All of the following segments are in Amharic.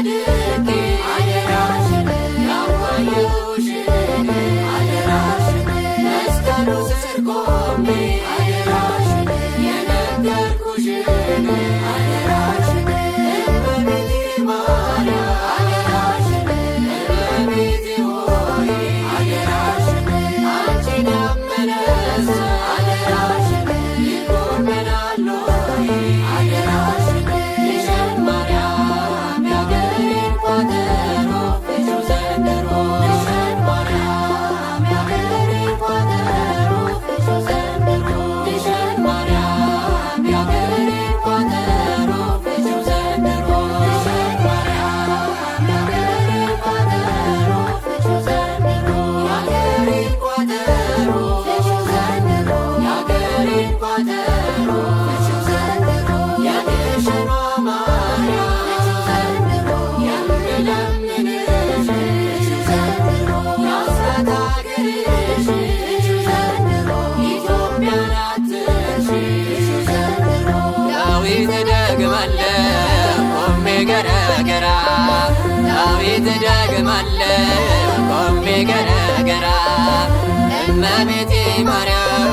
ወድቄ አደራሽን ያዋየሁሽን አደራሽን መስቀሉ ስር ቆሜ አደራሽን የነገርኩሽን አደራሽን እመቤቴ ማርያም አደራሽን እመቤቴ ሆይ አደራሽን አንቺን ያመነ ሰው አደራሽን ይኮነናል ሆይ አደራሽን ግሸን ማርያም ያገሬን ቋጠሮ ፍቺው ዘንድሮ ግሸን ማርያም ያገሬን ቋጠሮ ፍቺው ዘንድሮ ግሸን ማርያም ያገሬን ቋጠሮ ፍቺው ዘንድሮ ግሸን ማርያም ያገሬን ቋጠሮ ፍቺው ዘንድሮ ያገሬን ቋጠሮ ፍቺው ዘንድሮ ያገሬን ቋጠሮ ፍቺው ዘንድሮ የግሸኗ ማርያም ፍቺው ዘንድሮ የምለምንሽ ፍቺው ዘንድሮ የአስራት አገርሽ ፍቺው ዘንድሮ ኢትዮጵያን አትርሺ ፍቺው ዘንድሮ ዳዊት ደግማለሁ ቆሜ ገረገራ ዳዊት ደግማለሁ ቆሜ ገረገራ እመቤቴ ማርያም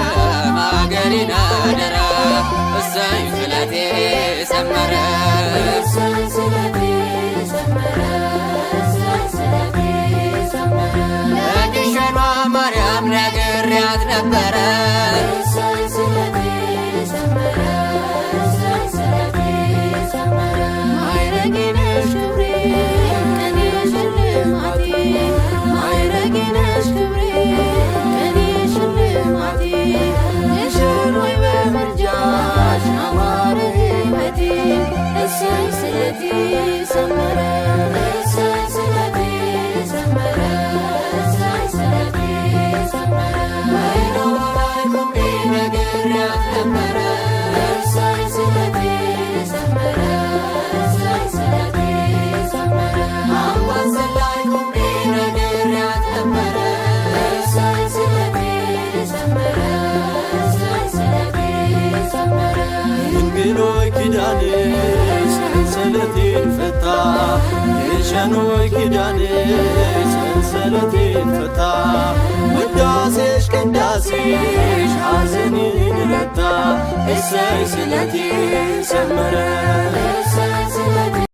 አገሬን አደራ እሰይ ስለቴ ሰመረ እሰይ ስለቴ ሰመረ እሰይ ስለቴ ሰመረ ለግሸኗ ማርያም ነግሬያት ነበረ እሰይ ስለቴ ሰመረ እሰይ ስለቴ ሰመረ ማዕረጌ ነሽ ክብሬ ቀኔ ሽልማቴ ማዕረጌ ነሽ ክብሬ ቀኔ ሽልማቴ ግሸን ሆይ በምልጃሽ አማረ ሕይወቴ እሰይ ስለቴ ሰመረ እሰይ ስለቴ ሰመረ እሰይ ስለቴ ሰመረ በይኖባ ላይ ቆሜ ነግሬያት ነበረ እሰይ ስለቴ ሰመረ እሰይ ስለቴ ሰመረ አምባሰል ላይ ቆሜ ነግሬያት ነበረ እሰይ ስለቴ ሰመረ እሰይ ስለቴ ሰመረ ድንግል ሆይ ኪዳንሽ ሰንሰለቴን ፈታ ግሸን ሆይ ኪዳንሽ ሰንሰለቴን ፈታ ውዳሴሽ ቅዳሴሽ ሐዘኔን ረታ እሰይ ስለቴ ሰመረ እሰይ ስለቴ